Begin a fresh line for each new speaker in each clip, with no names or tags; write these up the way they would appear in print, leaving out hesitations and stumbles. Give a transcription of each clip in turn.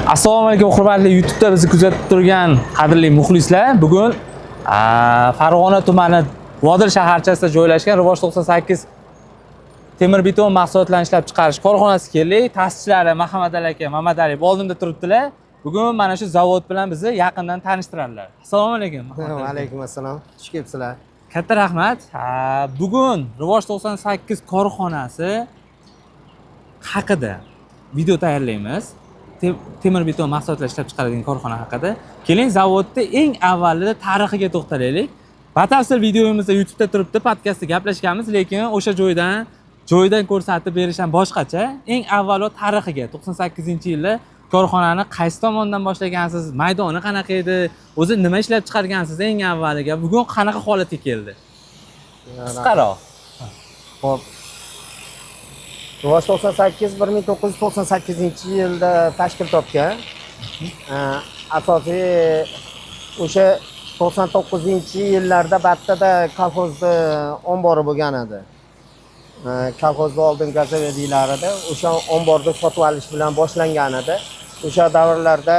Assalomu alaykum hurmatli YouTube'da bizni kuzatib turgan qadrli muxlislar. Bugun Farg'ona tumani Vodil shaharchasida joylashgan Rivoj 98 temir beton mahsulotlarini ishlab chiqarish korxonasiga keldik. Ta'sischilari Mahamadali aka, Mamadaliyev oldimda turibdilar. Bugun mana shu zavod bilan bizni yaqindan tanishtiradilar. Assalomu alaykum.
Va alaykum assalom. Xush kelibsizlar.
Katta rahmat. Bugun Rivoj 98 korxonasi haqida video tayyorlaymiz. Temir beton mahsulotlar ishlab chiqaradigan korxona haqida. Keling, zavodda eng avvalida tarixiga to'xtalaylik. Batafsil videomizda YouTube'da turibdi, podkastda gaplashganmiz, lekin o'sha joydan ko'rsatib berish ham boshqacha. Eng avvalo tarixiga 98-yilda korxonani qaysi tomondan boshlagansiz? Maydoni qanaqa edi? O'zi nima ishlab chiqargansiz eng avvaliga? Bugun qanaqa holatga keldi? Qisqaroq.
Xo'p. Rivoj 98 1998-yilda tashkil topgan. Asosiy o'sha 99-yillarda Battada kolxozda ombori bo'lgan edi. Kolxozda oldin gazavedilarida o'sha omborni sotib olish bilan boshlangan edi. O'sha davrlarda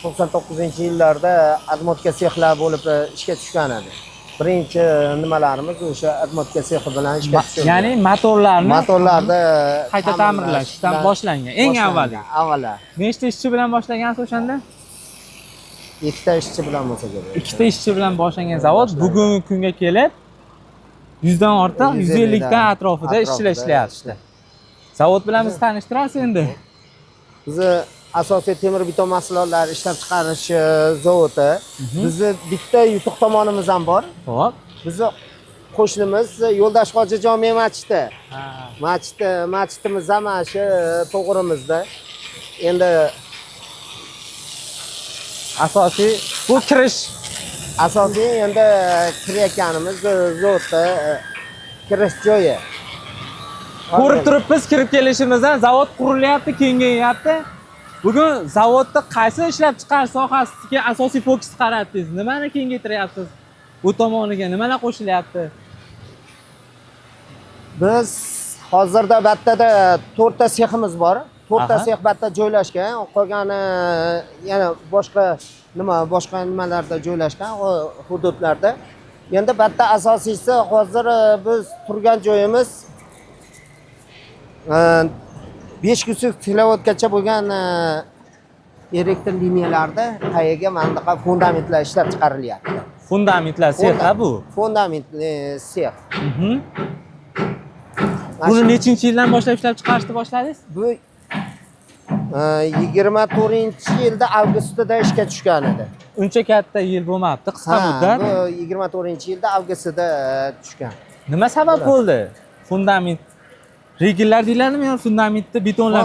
99-yillarda admotka sexlar bo'lib ishga tushgan edi. Birinchi nimalarimiz o'sha admotka sexi bilan ishga tushgan.
Ya'ni motorlarni qayta ta'mirlashdan boshlangan. Eng avvalo. Nechta ishchi bilan boshlangansiz o'shanda?
Ikkita ishchi bilan bo'lsa kerak.
Ikkita ishchi bilan boshlangan zavod bugungi kunga kelib 100 dan ortiq, 150 dan atrofida ishchilar ishlayapti. Zavod bilan bizni tanishtirasiz endi.
Bizni asosiy temir beton mahsulotlari ishlab chiqarish zavodi. Bizni bitta yutuq tomonimiz ham bor.
Xo'p.
Bizni qo'shnimiz Yo'ldosh Hoji jome masjidi. Masjidimiz ham mana shu to'g'rimizda. Endi asosiy
bu kirish.
Asosiy endi kirayotganimiz zavodda kirish joyi.
Ko'rib turibmiz, kirib kelishimizdan zavod qurilyapti, kengayapti. Bugun zavodda qaysi ishlab chiqarish sohasiga asosiy fokus qaratdingiz? Nimani kengaytiryapsiz? Bu tomoniga nimalar qo'shilyapti?
Biz hozirda Battada 4 ta seximiz bor. 4 ta sex Battada joylashgan. Qolgani yana boshqa nimalarda joylashgan hududlarda. Endi Batta asosiysi hozir biz turgan joyimiz 500 kilovatgacha bo'lgan elektr liniyalarda qayaga mandaqa fundamentlar ishlab chiqarilyapti.
Fundamentlar sexi bu.
Fundamentli sex.
Buni nechinchi yildan boshlab ishlab chiqarishni boshladingiz?
Bu 24-yilda avgustda ishga tushgan edi.
Uncha katta yil bo'lmabdi, qisqa muddat.
Bu 24-yilda avgustda tushgan.
Nima sabab bo'ldi? Fundament regellar deyiladimi yo fundamentda betonlar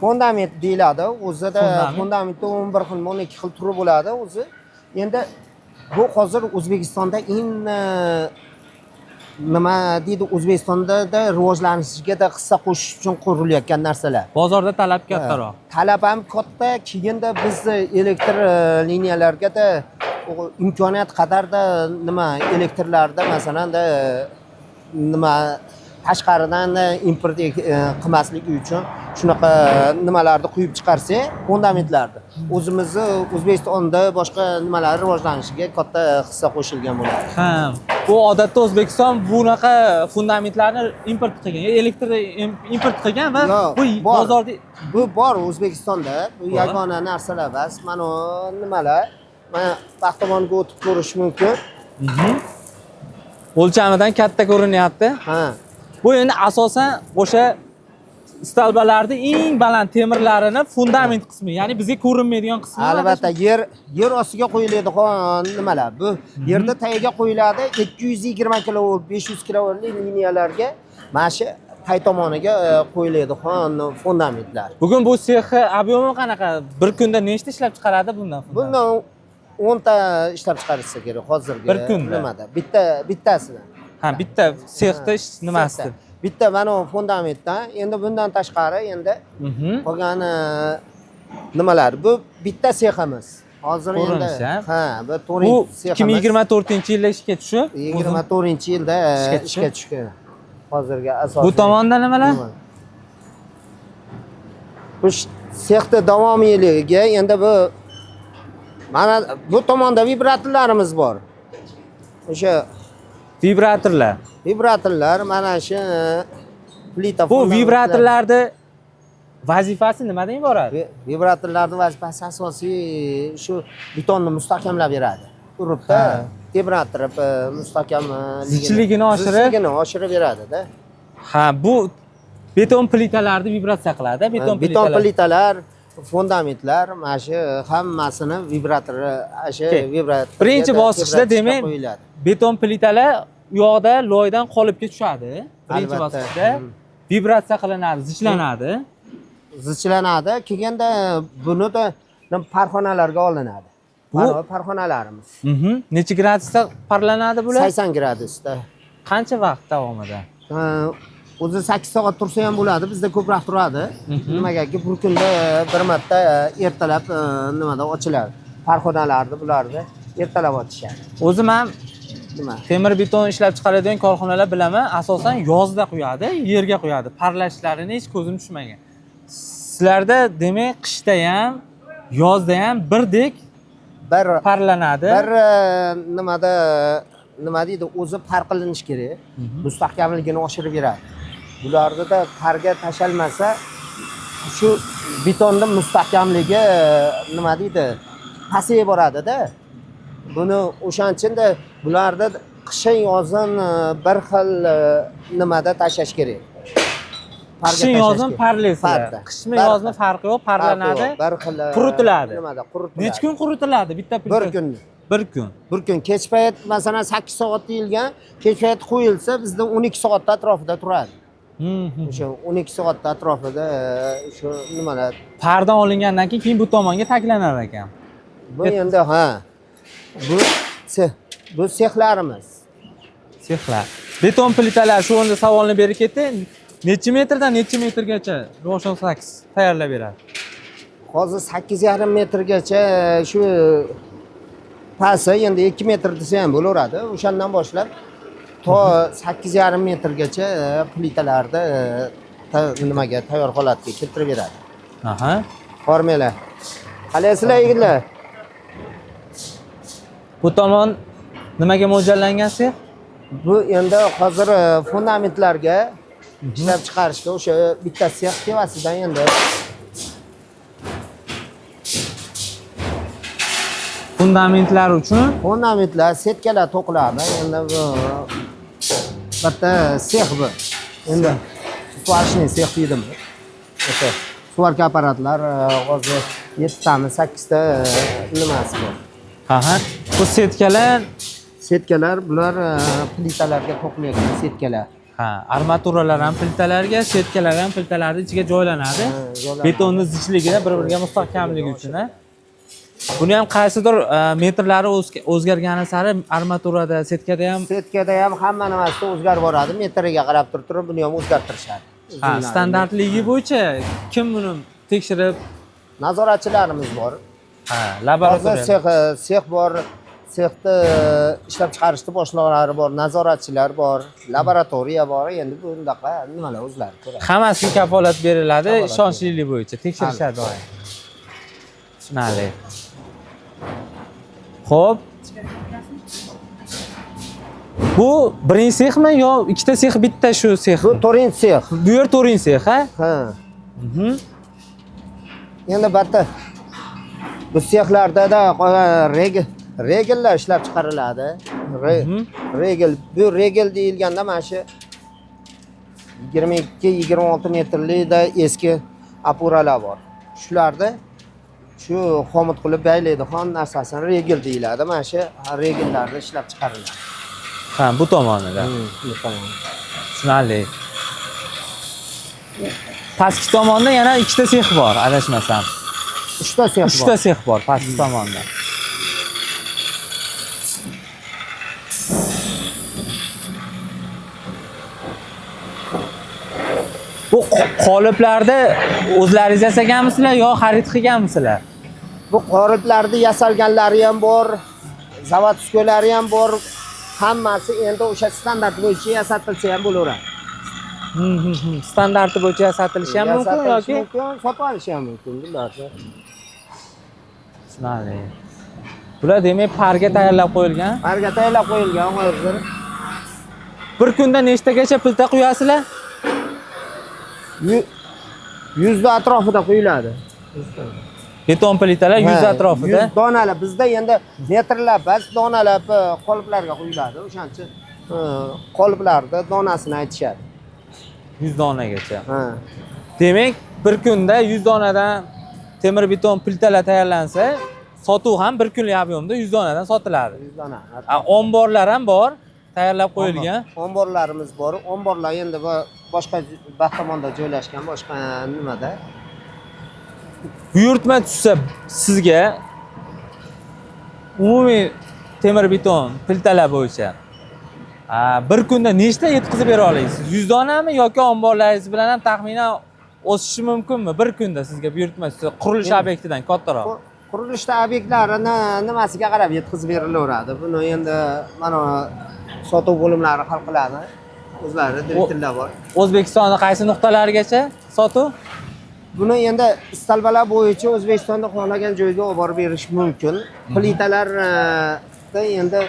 fundament deyiladi. O'zida fundamentda 11 xil, 12 xil turi bo'ladi o'zi. Endi bu hozir O'zbekistonda eng nima deydi, O'zbekistonda rivojlanishiga hissa qo'shish uchun qurilayotgan narsalar.
Bozorda talab kattaroq.
Talab ham katta, keyinda biz elektr liniyalarga imkoniyat qadarda elektrlarda masalan tashqaridan import qilmasligi uchun shunaqa nimalarni quyib chiqarsak, fundamentlarni o'zimizni O'zbekistonda boshqa nimalar rivojlanishiga katta hissa qo'shilgan bo'ladi.
Ha, bu odatda O'zbekiston bunaqa fundamentlarni import qilgan, elektr import qilgan va bu bozorda
bor O'zbekistonda. Bu yagona narsalar emas. Mana nimalar, mana paxtamonga o'tib ko'rish mumkin.
O'lchamidan katta ko'rinyapti.
Ha.
Bu endi asosan o'sha stalbalarning eng baland temirlarini fundament qismi, ya'ni bizga ko'rinmaydigan qismi.
Albatta, yer ostiga qo'yiladigan nimalar. Bu yerda tagiga qo'yiladi 220 kilovolt, 500 kilovoltli liniyalarga mana shu pay tomoniga qo'yiladigan fundamentlar.
Bugun bu sexi ob'yomi qanaqa? Bir kunda nechta ishlab chiqaradi bundan?
Bundan 10 ta ishlab chiqarishsa kerak hozirgi
bir kunda.
Nimada? Bittasidan.
Ha, bitta sexda nimasi?
Bitta mana fundamentdan. Endi bundan tashqari endi qolgan nimalar? Bu bitta seximiz. Hozir endi bu
2024-yilda ishga tushib,
24-yilda ishga tushgan. Hozirgi asosiy.
Bu tomonda nimalar?
Bu sexda davomiyligiga endi mana bu tomonda vibratorlarimiz bor. O'sha vibratorlar mana shu plita.
Bu vibratorlarni vazifasi nimadan iborat?
Vibratorlarning vazifasi asosiy shu betonni mustahkamlab beradi. Uribda tebrattirib
zichligini
oshirib beradi-da.
Ha, bu beton plitalarni vibratsiya qiladi.
Beton plitalar, fundamentlar, mana shu hammasini vibratori, vibrator.
Birinchi bosqichda demak beton plitalar u yoqda loydan qolipga tushadi. Birinchi bosqichda vibratsiya qilinadi, zichlanadi. Kelganda
buni da parxonalarga olinadi. Bu parxonalarimiz.
Necha gradusda parlanadi bular?
80 gradusda.
Qancha vaqt davomida?
O'zi 8 soat tursa ham bo'ladi, bizda ko'proq turadi. Nimagaki bir kunda bir marta ertalab nimada ochiladi. Parxonalarni bularni ertalab ochishadi.
O'zi men temir beton ishlab chiqaradigan korxonalar bilaman, asosan yozda quyadi, yerga quyadi. Parlashlarini hech ko'zim tushmagan. Sizlarda demak qishda ham, yozda ham birdek parlanadi.
Bir nima deydi, o'zi farqlanish kerak. Mustahkamligini oshirib beradi. Bularda da qarga tashalmasa, shu betonning mustahkamligi nima deydi, pasayib boradi-da. Buni o'shanchinda bularda qishin yozin bir xil nimada tashlash kerak.
Qishin yozin parlaysiz. Qishmi yozni farqi yo'q, parlanadi, quritiladi. Necha kun quritiladi bitta plita? Bir kun.
Kech payt masalan 8 soat deyilgan, kech payt qo'yilsa bizda 12 soat atrofida turadi. O'sha 12 soat atrofida shu nimalar
pardan olingandan keyin bu tomonga taklanar ekan.
Bu endi bu sexlarimiz.
Sexlar. Beton plitalar shu o'rinda savolni berib ketdi. Necha metrdan necha metrgacha Roshan Saks tayyorlab beradi?
Hozir 8,5 metrgacha shu pasi endi 2 metr desa ham bo'laveradi. O'shandan boshlab to 8,5 metrgacha plitalarni nimaga tayyor holatga keltirib beradi.
Aha.
Formula. Qalasizlar yigitlar?
Bu tomon nimaga mo'ljallangan sex?
Bu endi hozir fundamentlarga ishlab chiqarishga o'sha bitta sex tevasidan endi
fundamentlar uchun
setkalar to'qiladi. Endi bu bitta sex bu. Endi suvarishni sex deydimi? O'sha suvarka apparatlar hozir 7 tami, 8 ta nimasi bor.
Aha. Bu setkalar
bular plitalarga to'qilayotgan setkalar.
Ha, armaturalar ham plitalarga, setkalar ham plitalarning ichiga joylanadi. Betonning zichligini bir-biriga mustahkamligi uchun. Buni ham qaysidir metrlari o'zgargani sari armaturada, setkada ham
hamma narsasi o'zgarib boradi. Metriga qarab turib buni ham o'zgartirishadi.
Ha, standartligi bo'yicha kim buni tekshirib?
Nazoratchilarimiz bor.
Ha, laboratoriya.
Sex bor. Sexda ishlab chiqarishni boshliqlari bor, nazoratchilar bor, laboratoriya bor. Endi bundaqa nimalar o'zlari ko'radi.
Hammasiga kafolat beriladi, ishonchlilik bo'yicha tekshirishadi doim. Tushunarli. Xo'p. Bu birinchi sexmi yo ikkita sex bitta shu sex?
Bu to'rinchi sex.
Bu yer to'rinchi sex, ha?
Ha. Endi batta bu sexlarda regellar ishlab chiqariladi. Bu regel deyilganda mana shu 22-26 metrlikda eski apuralar bor. Shularda shu xomut qilib baylaydigan narsasini regel deyiladi. Mana shu regellarni ishlab chiqariladi.
Ha, bu tomonida.
Bu tomonda.
Tushunarli. Pastki tomonda yana ikkita sex bor, adashmasam. Uchta sex bor pastki tomonda. Bu qoliplarni o'zlaringiz yasaganmisizlar yo xarid qilganmisizlar?
Bu qoliplarni yasalganlari ham bor, zavod uskunalari ham bor. Hammasi endi o'sha standart bo'yicha yasatilsa ham bo'laveradi.
Standarti bo'yicha sotilishi ham mumkin
Sotilishi
yoki?
mumkin, sotib olishi ham mumkin bularni.
Tushunarli. Bular demak parga tayyorlab qo'yilgan.
Parga tayyorlab qo'yilgan hozir.
Bir kunda nechtagacha pilta quyasizlar?
100 atrofida quyiladi.
Beton plitalar 100 atrofida.
100 donalar bizda endi metrlab emas, donalab qoliplarga quyiladi. O'shaning uchun qoliplarda donasini aytishadi.
100 donagacha.
Ha.
Demak, bir kunda 100 donadan temir beton plitalar tayyorlansa, sotuv ham bir kunlik ob'yomda 100 donadan sotiladi.
100 dona.
Omborlar ham bor, tayyorlab qo'yilgan.
Omborlarimiz bor. Omborlar endi boshqa tomonda joylashgan, boshqa nimada.
Buyurtma tushsa sizga umumiy temir beton plitalar bo'yicha bir kunda nechta yetkazib bera olasiz? 100 donami yoki omborlaringiz bilan ham taxminan o'sishi mumkinmi bir kunda sizga buyurtma tushsa qurilish obyektidan kattaroq?
Qurilishda obyektlarini nimasiga qarab yetkazib berilaveradi. Buni endi mana sotuv bo'limlari hal qiladi. O'zlari direktorlar bor.
O'zbekistonning qaysi nuqtalarigacha sotuv?
Buni endi istalbalar bo'yicha O'zbekistonda xohlagan joyga olib borib berish mumkin. Plitalarni endi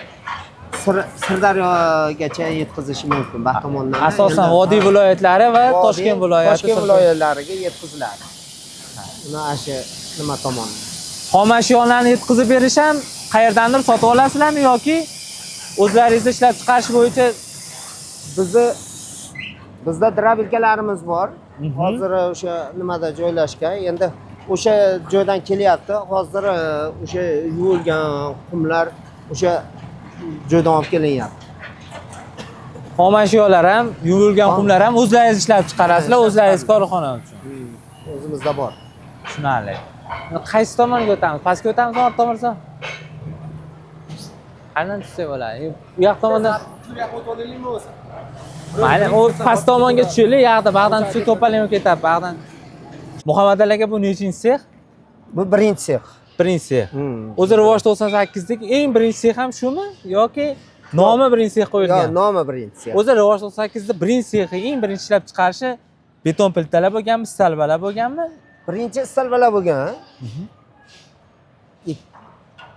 Sirdaryogacha yetkazish mumkin baxt tomonidan.
Asosan Vodiy viloyatlari va Toshkent viloyati.
Toshkent viloyatlariga yetkaziladi. Buni asha nima tomonidan?
Xom ashyolarni yetkazib berish ham qayerdandir sotib olasizlarmi yoki o'zlaringiz ishlab chiqarish bo'yicha?
Bizda drabilkalarimiz bor. Hozir o'sha nimada joylashgan. Endi o'sha joydan kelyapti. Hozir o'sha yuvilgan qumlar o'sha joydan olib kelinyapti.
Xom ashyolar ham, yuvilgan qumlar ham o'zlaringiz ishlab chiqarasizlar, o'zlaringiz korxona uchun.
O'zimizda bor.
Tushunarli. Qaysi tomonga o'tamiz? Pastga o'tamizmi, orqa tomonga? Qanday tushsa bo'ladi? Bu yoq tomondan mayli, u past tomonga tushaylik, yoqda bag'dan tushib to'palanib ketadi, bag'dan. Muhammad akaga bu nechinchi sex?
Bu birinchi sex.
Birinchi sex. O'zi Rivoj 98dagi eng birinchi sex ham shumi yoki nomi birinchi sex qo'yilgan?
Yo'q, nomi birinchi sex.
O'zi Rivoj 98da birinchi sexi, eng birinchi ishlab chiqarishi beton plitalar bo'lganmi, istalbalar bo'lganmi?
Birinchi istalbalar bo'lgan.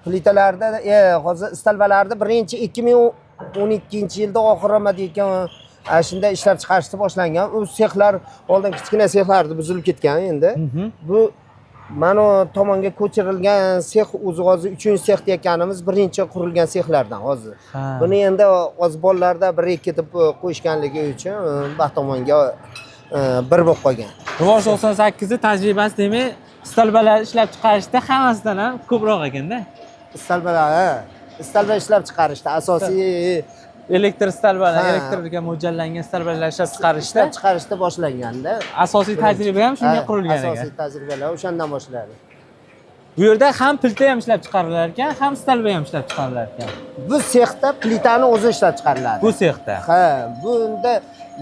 Plitalarda, hozir istalbalarda birinchi 2012-yilda oxirima degan shunda ishlab chiqarishni boshlangan. U sexlar oldin kichkina sexlardi, buzilib ketgan endi. Bu mana tomonga ko'chirilgan sex o'zi hozir 3-sex deyotganimiz birinchi qurilgan sexlardan hozir. Buni endi hozir bolalarda 1-2 deb qo'yishganligi uchun baxt tomonga bir bo'lib qolgan.
Rivoj 98 tajribasi demak, istalbalar ishlab chiqarishda hammasidan ham ko'proq ekanda.
Istalba ishlab chiqarishda asosiy
elektr istalbalar, elektrga mo'ljallangan istalbalar ishlab chiqarishda
boshlanganda
asosiy tajriba ham shunga qurilgan ekan.
Asosiy tajribalar o'shandan boshladi.
Bu yerda ham plita ham ishlab chiqarilar ekan, ham istalba ham ishlab chiqarilar ekan.
Bu sexda plitani o'zi ishlab chiqariladi.
Bu sexda.
Ha, bunda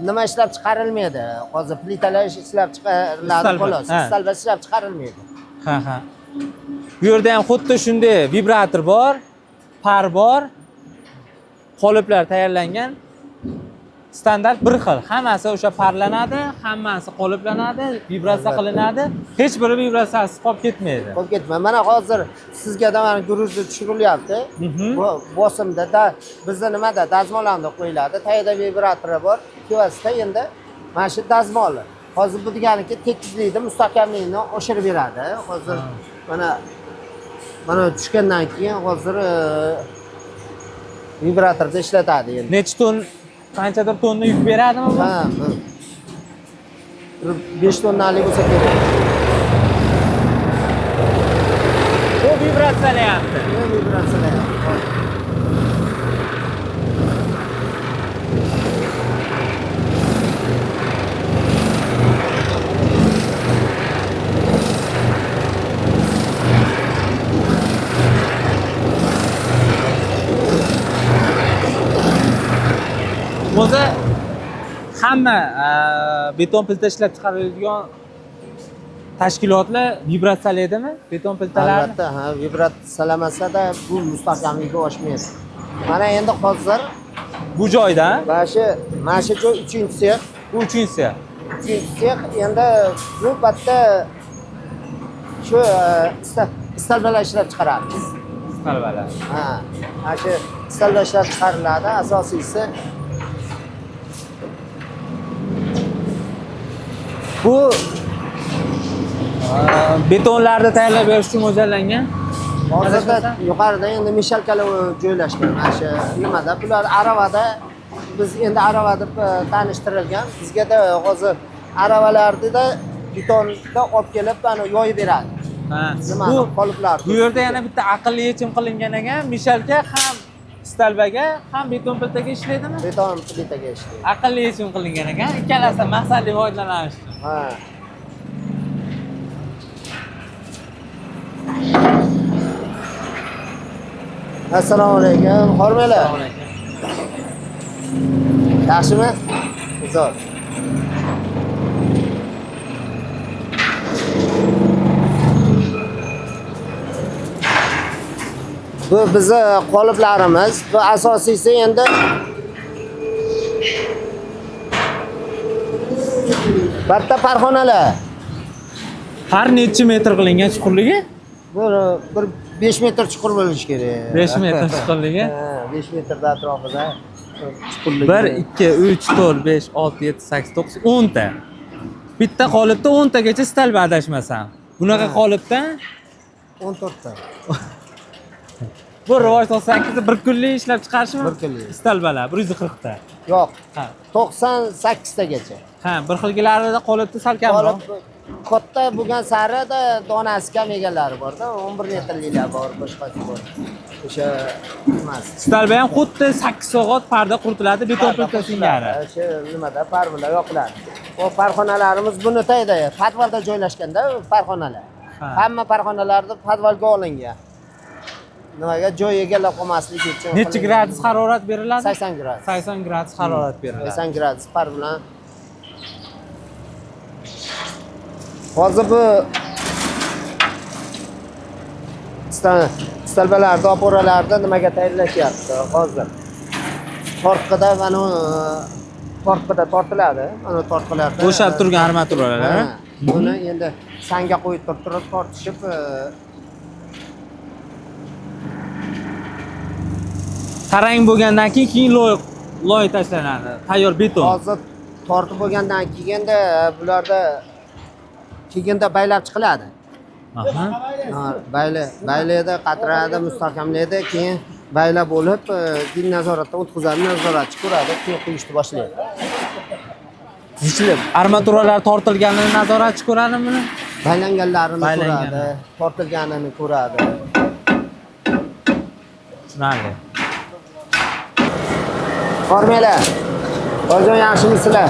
nima ishlab chiqarilmaydi. Hozir plitalar ishlab chiqariladi xolos. Istalba ishlab chiqarilmaydi.
Ha. Bu yerda ham xuddi shunday vibrator bor, par bor. Qoliplar tayyorlangan. Standart bir xil. Hammasi o'sha parlanadi, hammasi qoliplanadi, vibratsiya qilinadi. Hech biri vibratsiyasiz qolib ketmaydi.
Qolib ketmaydi. Mana hozir sizga da mana gruzni tushirilyapti. Bosimda bizda nimada dazmolanda qo'yiladi. Tayyorda vibratori bor. Kevasida endi mana shu dazmoli. Hozir bu deganiki tekislikni, mustahkamlikni oshirib beradi. Hozir mana tushgandan keyin hozir vibratorda ishlatadi endi.
Necha ton, qanchadir tonna yuk beradimi bu?
Ha. 5 tonnalik bo'lsa kerak.
Bu vibratsiyalayapti. O'zi hamma beton plita ishlab chiqaradigan tashkilotlar vibratsiyalaydimi beton plitalarni?
Albatta, ha, vibratsiyalamasa-da bu mustahkamligi oshmaydi. Mana endi hozir
bu joyda,
mana shu joy 3-sex.
Bu 3-sex.
Sex endi bu bitta shu istalbalar ishlab chiqaramiz.
Istalbalar.
Ha, ana shu istalbalar ishlab chiqariladi. Asosiysi bu
betonlarni tayyorlab berish uchun mo'ljallangan.
hozirda yuqorida endi mishalkalar joylashgan. Mana shu nimada bular aravada biz endi arava deb tanishtirilgan. Bizga-da hozir aravalarda betonda olib kelib ana yoyib beradi.
Ha.
Nima qoliplar.
Bu yerda yana bitta aqlli yechim qilingan ekan. Mishalka ham istalbaga, ham beton plitaga ishlaydimi?
Beton plitaga ishlaydi.
Aqlli yechim qilingan ekan. Ikkalasidan maqsadli foydalanish uchun.
Ha. Assalomu alaykum. Hormanglar. Yaxshimi? Zo'r. Bu bizni qoliplarimiz. Bu asosiysi endi bitta farg'onalar.
Har necha metr qilingan chuqurligi?
Bir 5 metr chuqur bo'lishi kerak.
5 metr chuqurligi.
Ha, 5 metrda atrofida chuqurligi.
1 2 3 4 5 6 7 8 9 10 ta. Bitta qolipda 10 tagacha istalba adashmasam. Bunaqa qolipda
14 ta.
bu rivoj 98 bir kunlik ishlab chiqarishmi?
Bir kunlik.
Istalbalar 140 ta.
Yo'q.
Ha.
98 tagacha.
Ha, bir xilgilarida qolipda sal kamroq.
Katta bo'lgan sarida donasi kam egalari bor-da, 11 metrliklar bor, boshqasi bor. O'sha emas.
Istalba ham xuddi 8 soat parda quritiladi beton plita singari.
O'sha nimada parvalar yopiladi. O farg'onalarimiz buni tayda, podvalda joylashganda farg'onalar.
Ha.
Hamma farg'onalarda podvalga olingan. Nimaga joy egallab qolmaslik uchun.
Necha gradus harorat beriladi?
80 gradus.
80 gradus harorat beriladi.
80 gradus par bilan. Hozir bu istalbalarda, oporalarda nimaga tayyorlashyapti hozir? Tortqida mana tortqida tortiladi. Mana tortqilarda.
Bo'shab turgan armaturalar.
Buni endi sanga qo'yib turib tortishib
Tarang bo'lgandan keyin loy tashlanadi. Tayyor beton.
hozir tortib bo'lgandan keyinda bularda keyinda baylab chiqiladi.
Aha.
Baylaydi, qatiradi, mustahkamlaydi, keyin bayla bo'lib, din nazoratdan o'tkazadi, nazoratchi ko'radi, keyin quyishni boshlaydi.
Zichilib, armaturalar tortilganini nazoratchi ko'radimi buni?
Baylanganlarini ko'radi, tortilganini ko'radi.
Tushunarli.
Hormanglar. Hozir yaxshimisizlar?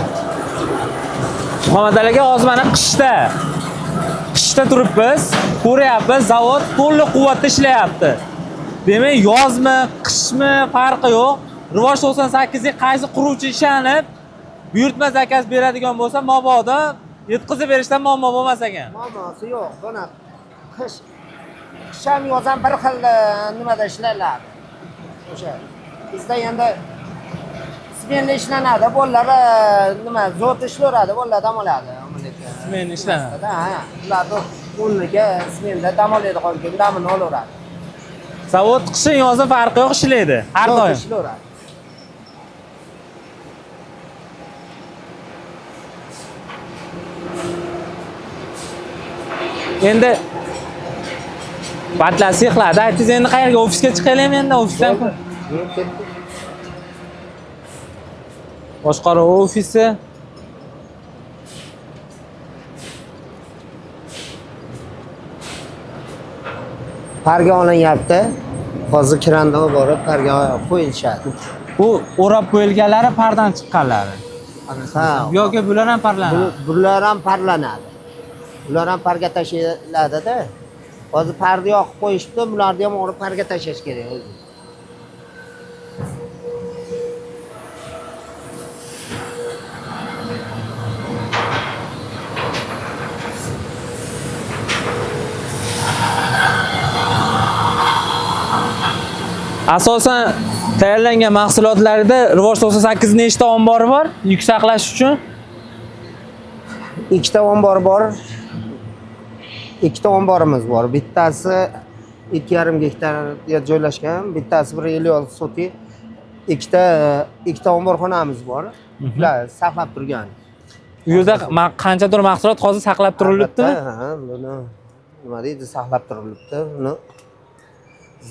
Muhammad aka, hozir mana qishda turibmiz, ko'ryapmiz, zavod to'liq quvvatda ishlayapti. Demak, yozmi, qishmi farqi yo'q. Rivoj 98 ga qaysi quruvchi ishonib, buyurtma zakaz beradigan bo'lsa, mabodo yetkazib berishdan muammo bo'lmas ekan.
Muammosi yo'q. Buni qish ham yoz ham bir xil nimada ishlanadi. O'sha bizda endi smenli ishlanadi, bolalar nima zot ishlayveradi, bolalar dam oladi.
Smenli ishlanadi.
Ha, ularni o'rniga smenda dam oladi, qolgan damini olaveradi.
Zavod qishi yozi farqi yo'q, ishlaydi har doim.
Ishlayveradi.
Endi batlar sexladi. Aytingiz endi qayerga, ofisga chiqaylikmi endi, ofisdan? Boshqaruv ofisi.
Parga olinyapti. Hozir kiranda borib parga qo'yilishadi.
Bu o'rab qo'yilganlari pardan chiqqanlari.
Ha,
yoki bular ham parlanadi.
bular ham parlanadi. Ular ham parga tashlanadi-da. Hozir parda yoqib qo'yishibdi, bularni ham olib parga tashlash kerak o'zi.
Asosan tayyorlangan mahsulotlarda Rivoj 98 nechta ombori bor? Yuk saqlash uchun
ikkita ombor bor. Ikkita omborimiz bor. Bittasi 2,5 gektarga joylashgan, bittasi 156 sotik. Ikkita omborxonamiz bor. Ular saqlab turgan.
U yerda qanchadir mahsulot hozir saqlab turilibdimi?
Ha, buni nima deydi, saqlab turilibdi. Buni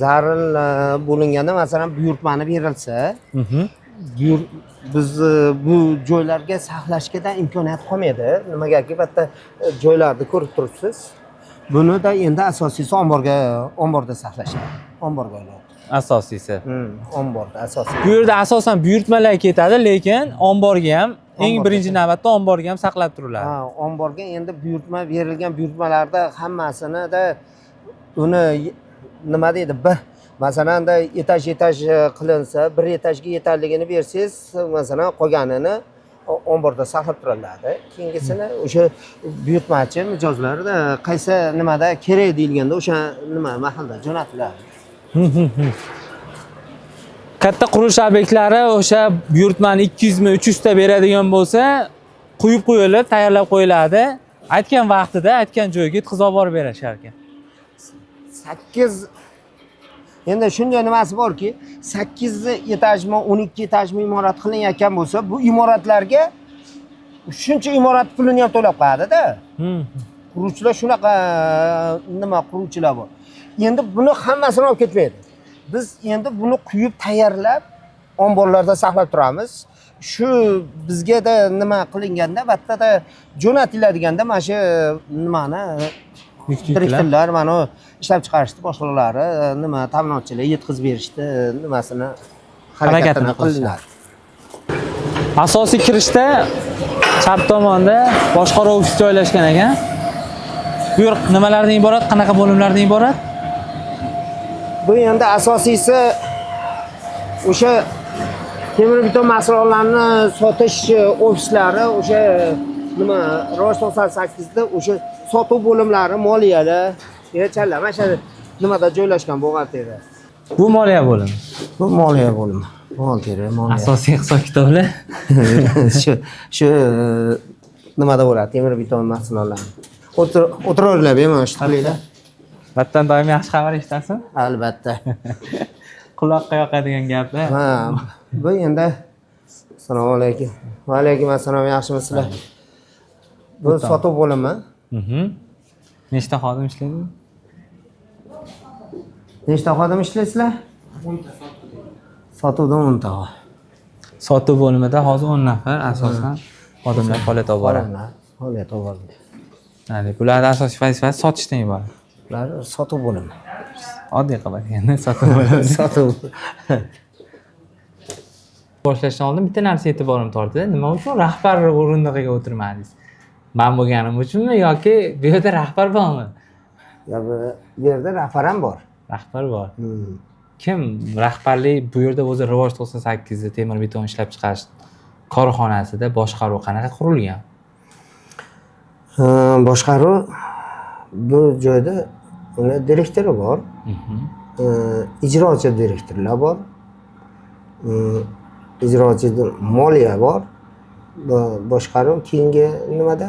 zaril bo'linganda, masalan, buyurtmani berilsa, biz bu joylarga saqlashga imkoniyat qolmaydi. Nimagaki, bitta joylarni ko'rib turibsiz. Buni da endi asosiysi omborda saqlashadi. Omborga oladi.
Asosiysi.
Omborda asosiy.
Bu yerda asosan buyurtmalar ketadi, lekin omborga ham eng birinchi navbatda omborga ham saqlab turiladi.
Ha, omborga endi buyurtma berilgan buyurtmalarda hammasini da uni nima deydi, masalan etaj qilinsa, bir etajga yetarligini bersangiz, masalan, qolganini omborda saqlab turiladi. Keyingisini o'sha buyurtmachi mijozlar qaysi nimada kerak deyilganda o'sha nima mahalda jo'natiladi.
Katta qurilish obyektlari o'sha buyurtmani 200 mi 300 ta beradigan bo'lsa, quyib qo'yilib, tayyorlab qo'yiladi. Aytgan vaqtida, aytgan joyga yetkazib borib berishar ekan.
8 endi shunday nimasi borki, 8 etajmi, 12 etajmi imorat qilinayotgan bo'lsa, bu imoratlarga shuncha imorat pulini ham to'lab qo'yadi-da. Quruvchilar shunaqa nima quruvchilar bor. Endi buni hammasini olib ketmaydi. Biz endi buni quyib tayyorlab omborlarda saqlab turamiz. Shu bizga da nima qilinganda, battada jo'natiladiganda mana shu nimani direktorlar mana ishlab chiqarishdi, boshqalari nima ta'minotchilar yetkazib berishdi, nimasini harakatini qildilar.
Asosiy kirishda chap tomonda boshqaruv ofisi joylashgan ekan. Bu yer nimalardan iborat, qanaqa bo'limlardan iborat?
Bu endi asosiysi o'sha temir beton mahsulotlarini sotish ofislari, o'sha nima Rivoj 98 da o'sha sotuv bo'limlari, moliyalar, yechalar mana shu nimada joylashgan buxgalteriya.
Bu moliya bo'limi.
Bu moliya bo'limi. Buxgalteriya, moliya.
Asosiy hisob kitoblar
shu nimada bo'ladi, temir beton mahsulotlar. O'tiraverlar bemalol ishlaylar.
Vattan doim yaxshi xabar eshitasiz?
Albatta.
Quloqqa yoqadigan gaplar.
Ha, bu endi assalomu alaykum. Va alaykum assalom, yaxshimisizlar? Bu sotuv bo'limi.
Nechta xodim ishlaydi?
Nechta xodim ishlaysizlar? 10 ta. Sotuvda 10 ta.
Sotuv bo'limida hozir 10 nafar asosan xodimlar faoliyat olib boradi.
Faoliyat olib boradi.
Ya'ni bularning asosiy vazifasi sotishdan iborat.
Ular sotuv bo'limi.
Oddiy qilib aytganda sotuv bo'limi.
Sotuv.
Boshlashdan oldin bitta narsa e'tiborim tortdi. Nima uchun rahbar o'rindig'iga o'tirmadingiz? Men bo'lganim uchunmi yoki bu yerda rahbar bormi?
Ya bu yerda rahbar ham bor.
Rahbar bor. Kim rahbarlik bu yerda o'zi Rivoj 98 da temir beton ishlab chiqarish korxonasida boshqaruv qanaqa qurilgan?
Boshqaruv bu joyda ular direktori bor. Ijrochi direktorlar bor. Ijrochi moliya bor. Boshqaruv keyingi nimada?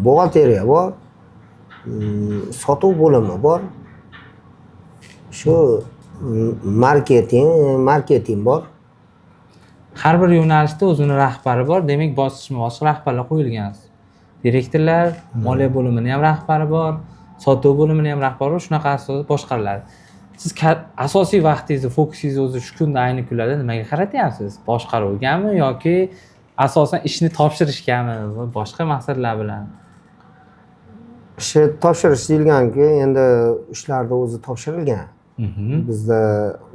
Buxgalteriya bor. Sotuv bo'limi bor. Shu marketing bor.
Har bir yo'nalishda o'zining rahbari bor. Demak, bosqichma-bosqich rahbarlar qo'yilgan. Direktorlar, moliya bo'limini ham rahbari bor, sotuv bo'limini ham rahbari bor, shunaqa asosda boshqariladi. Siz asosiy vaqtingizni, fokusingizni o'zi shu kunda ayni kunlarda nimaga qaratyapsiz? Boshqaruvgami yoki asosan ishni topshirishgami, boshqa maqsadlar bilan?
Ishni topshirish deyilganki, endi ishlarni o'zi topshirilgan. Bizda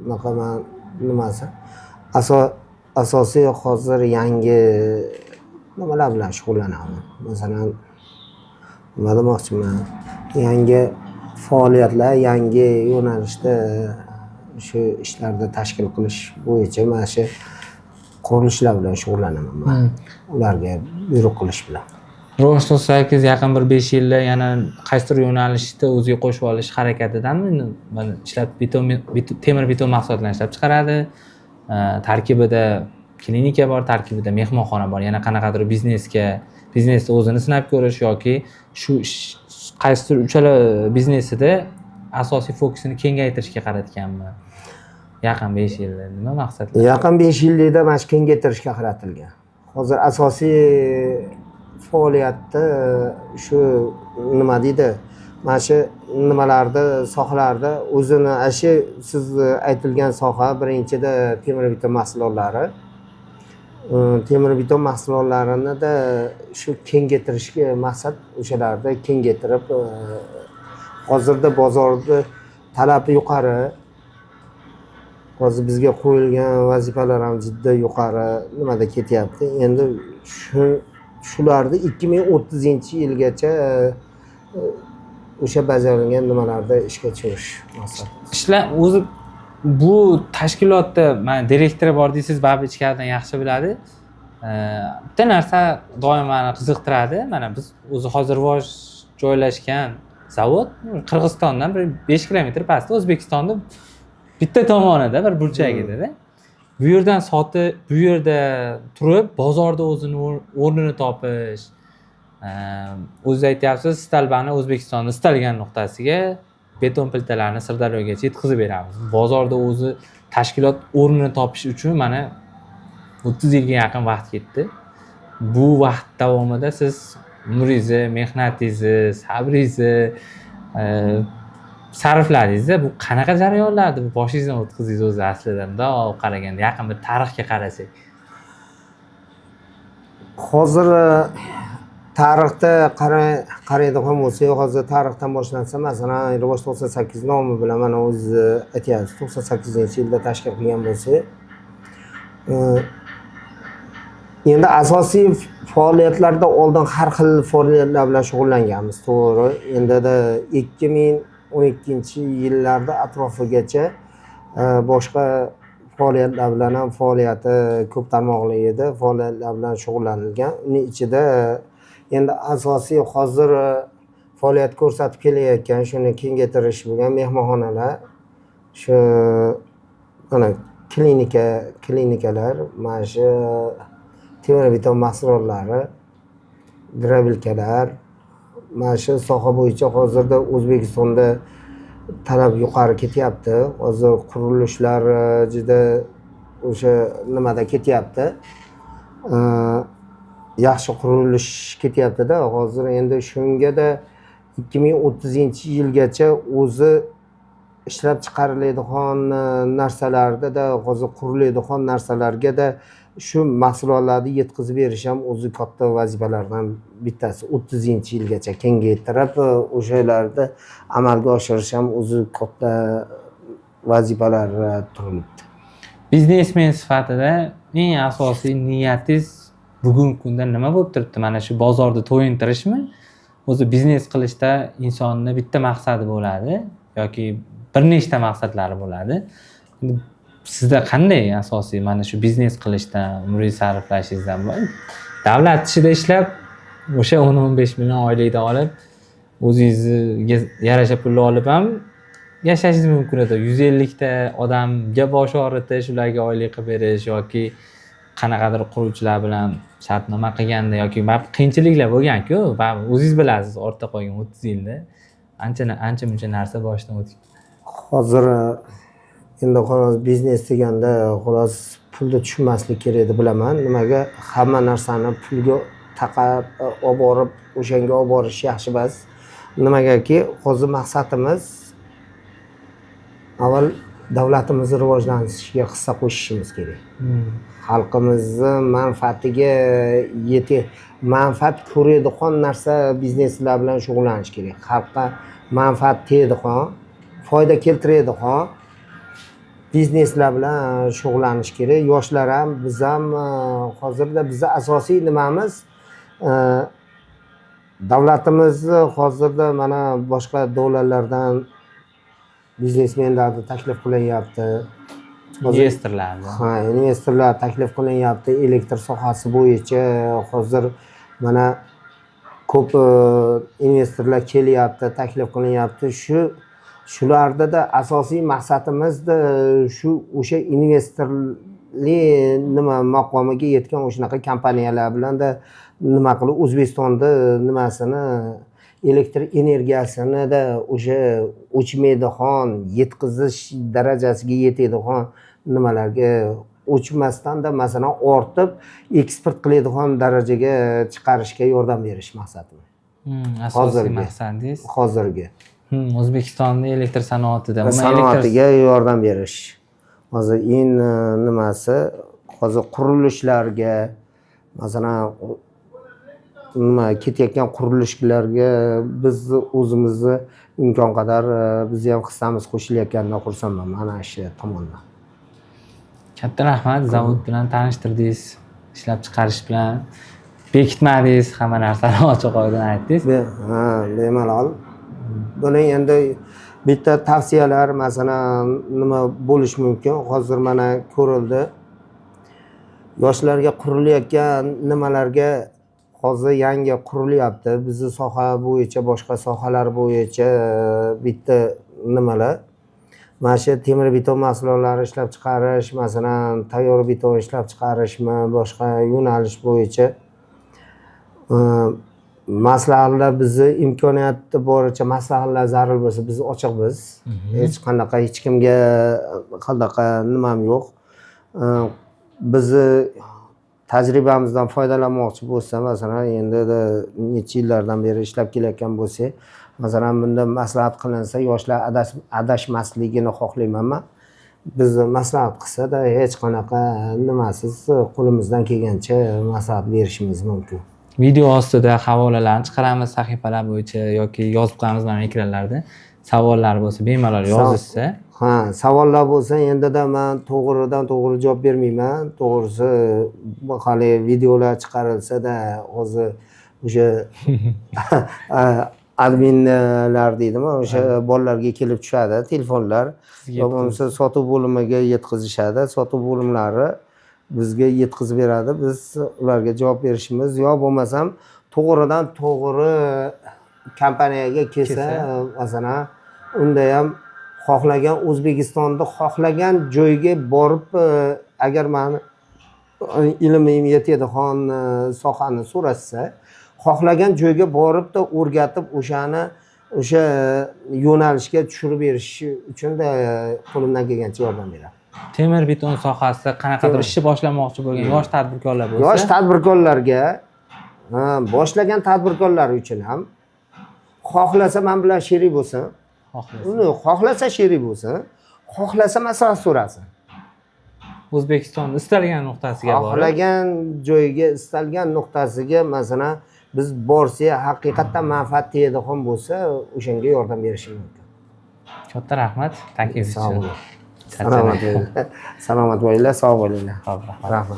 unaqa nimasi? Asosiy hozir yangi nimalar bilan shug'ullanaman. Masalan, nima demoqchiman? Yangi faoliyatlar, yangi yo'nalishda shu ishlarni tashkil qilish bo'yicha mana shu qurilishlar bilan shug'ullanaman men. Ularga buyruq qilish bilan.
Rivoj 98 yaqin bir 5 yilda yana qaysidir yo'nalishda o'ziga qo'shib olish harakatidami? Mana ishlab temir beton mahsulotlarini ishlab chiqaradi. Tarkibida klinika bor, tarkibida mehmonxona bor, yana qanaqadir biznesga biznesni o'zini sinab ko'rish yoki shu qaysidir uchala biznesida asosiy fokusini kengaytirishga qaratganmi? Yaqin 5 yilda nima maqsadlar?
Yaqin 5 yillikda mana shu kengaytirishga qaratilgan. Hozir asosiy faoliyatda shu nima deydi? Mana shu nimalarda, sohalarda o'zini shu siz aytilgan soha birinchida temir beton mahsulotlari. Temir beton mahsulotlarini da shu kengaytirishga maqsad o'shalarda kengaytirib, hozirda bozorda talabi yuqori. Hozir bizga qo'yilgan vazifalar ham juda yuqori nimada ketyapti. Endi shularni 2030-yilgacha o'sha bajarilgan nimalarda ishga tushirish maqsad.
Ishlar o'zi bu tashkilotda men direktori bor deysiz, baribir ichkaridan yaxshi biladi. Bitta narsa doim meni qiziqtiradi. Mana biz o'zi hozir rivoj joylashgan zavod Qirg'izistondan bir 5 kilometr pastda, O'zbekistonda bitta tomonida bir burchagida. Bu yerdan sotib, bu yerda turib, bozorda o'zini o'rnini topish. O'zingiz aytyapsiz, Stalbani O'zbekistonning istalgan nuqtasiga beton plitalarni Sirdaryogacha yetkazib beramiz. Bozorda o'zi tashkilot o'rnini topish uchun mana 30 yilga yaqin vaqt ketdi. Bu vaqt davomida siz umringizni, mehnatingizni, sabringizni sarfladingiz. Bu qanaqa jarayonlarni bu boshingizdan o'tkazdingiz o'zi aslida? Bundoq qaraganda, yaqin bir tarixga qarasak.
Hozir tarixda qaraydigan bo'lsak, hozir tarixdan boshlansa, masalan, Rivoj 98 nomi bilan mana o'zi aytyapsiz, 98-yilda tashkil qilgan bo'lsa, endi asosiy faoliyatlarda oldin har xil faoliyatlar bilan shug'ullanganmiz, to'g'ri. Endi 2012-yillarda atrofigacha boshqa faoliyatlar bilan ham faoliyati ko'p tarmoqli edi, faoliyatlar bilan shug'ullanilgan. Uning ichida endi asosiy hozir faoliyat ko'rsatib kelayotgan, shuni kengaytirish bo'lgan mehmonxonalar, shu mana klinikalar, mana shu temir beton mahsulotlari, grabilkalar, mana shu soha bo'yicha hozirda O'zbekistonda talab yuqori ketyapti. Hozir qurilishlar juda o'sha nimada ketyapti. Yaxshi qurilish ketyapti-da. Hozir endi shungada 2030-yilgacha o'zi ishlab chiqariladigan narsalarda hozir quriladigan narsalarga da shu mahsulotlarni yetkazib berish ham o'zi katta vazifalardan bittasi. 30-yilgacha kengaytirib o'shalarni amalga oshirish ham o'zi katta vazifalar turibdi.
Biznesmen sifatida eng asosiy niyatingiz bugungi kunda nima bo'lib turibdi? Mana shu bozorda to'yintirishmi? O'zi biznes qilishda insonning bitta maqsadi bo'ladi yoki bir nechta maqsadlari bo'ladi. Sizda qanday asosiy mana shu biznes qilishda umringiz sarflashingizdan davlat ishida ishlab o'sha 10-15 million oylikda olib o'zingizga yarasha pulni olib ham yashashingiz mumkin edi. 150 ta odamga bosh og'ritish, ularga oylik qilib berish yoki qanaqadir quruvchilar bilan shartnoma qilganda yoki qiyinchiliklar bo'lgan-ku, o'zingiz bilasiz, ortda qolgan 30 yilda ancha muncha narsa boshdan o'tgan.
Hozir endi xolos biznes deganda xolos pulni tushunmaslik kerak deb bilaman. Nimaga? Hamma narsani pulga taqab olib borib, o'shanga olib borish yaxshi emas. Nimagaki, hozir maqsadimiz avval davlatimizni rivojlanishiga hissa qo'shishimiz kerak. Xalqimizni manfaatiga manfaat ko'radigan narsa bizneslar bilan shug'ullanish kerak. Xalqqa manfaat tegadigan, foyda keltiradigan bizneslar bilan shug'ullanish kerak. Yoshlar ham, biz ham hozirda bizning asosiy nimamiz davlatimizni hozirda mana boshqa davlatlardan biznesmenlarni taklif qilinyapti.
Investorlarni.
Ha, investorlar taklif qilinyapti. Elektr sohasi bo'yicha hozir mana ko'p investorlar kelyapti, taklif qilinyapti. Shularda da asosiy maqsadimiz shu o'sha investor nima maqomiga yetgan o'shanaqa kompaniyalar bilanda nima qilib O'zbekistonda nimasini elektr energiyasinida o'sha o'chmaydigan yetkazish darajasiga yetadigan nimalarga o'chmasdanda masalan ortib eksport qiladigan darajaga chiqarishga yordam berish maqsadim.
Asosiy maqsadingiz
Hozirgi
O'zbekistonni elektr sanoatida,
sanoatiga yordam berish. Hozir nimasi hozir qurilishlarga masalan nima ketayotgan qurilishlarga biz o'zimizni imkon qadar biz ham hissamiz qo'shilayotganidan xursandman mana shu tomondan.
Katta rahmat, zavod bilan tanishtirdingiz, ishlab chiqarish bilan bekitmadingiz, hamma narsani ochiq oydin aytdingiz.
Ha, bemalol. Buni endi bitta tavsiyalar masalan nima bo'lish mumkin? Hozir mana ko'rildi. Yoshlarga qurilayotgan nimalarga hozir yangi qurilyapti. Bizni soha bo'yicha, boshqa sohalar bo'yicha bitta nimalar. Mana shu temir beton mahsulotlari ishlab chiqarish, masalan, tayyor beton ishlab chiqarishmi, boshqa yo'nalish bo'yicha maslahatlar bizni imkoniyati boricha maslahatlar zarur bo'lsa biz ochiqmiz. Hech qanaqa hech kimga qanaqa nimam yo'q. Bizni tajribamizdan foydalanmoqchi bo'lsa, masalan, endi necha yillardan beri ishlab kelayotgan bo'lsak, masalan, bunda maslahat qilinsa, yoshlar adashmasligini xohlayman. Bizni maslahat qilsa-da hech qanaqa nimasiz qo'limizdan kelgancha maslahat berishimiz mumkin.
Video ostida havolalarni chiqaramiz sahifalar bo'yicha yoki yozib qo'yamiz mana ekranlarda. Savollar bo'lsa bemalol yozishsa.
Ha, savollar bo'lsa endi-da men to'g'ridan-to'g'ri javob bermayman. To'g'risi hali videolar chiqarilsa-da hozir o'sha adminlar deydimi, o'sha bolalarga kelib tushadi telefonlar. Yo bo'lmasa sotuv bo'limiga yetkazishadi. Sotuv bo'limlari bizga yetkazib beradi. Biz ularga javob berishimiz yo bo'lmasam to'g'ridan to'g'ri kompaniyaga kelsa, masalan, unda ham xohlagan O'zbekistonda xohlagan joyga borib agar meni ilmim yetadigan sohani so'rashsa, xohlagan joyga boribda o'rgatib o'sha yo'nalishga tushirib berish uchun da qo'limdan kelgancha yordam beraman.
Temir beton sohasida qanaqadir ishni boshlamoqchi bo'lgan yosh tadbirkorlar bo'lsa,
yosh tadbirkorlarga, boshlagan tadbirkorlar uchun ham xohlasa men bilan sherik bo'lsin. Xohlasa sherik bo'lsin, xohlasa maslahat so'rasin.
O'zbekiston istalgan nuqtasiga borib,
xohlagan joyga, istalgan nuqtasiga masalan biz borsak, haqiqatdan manfaat tegadigan bo'lsa, o'shanga yordam berishim mumkin.
Katta rahmat taklifingiz uchun.
Salomat bo'linglar, sog' bo'linglar.
Rahmat.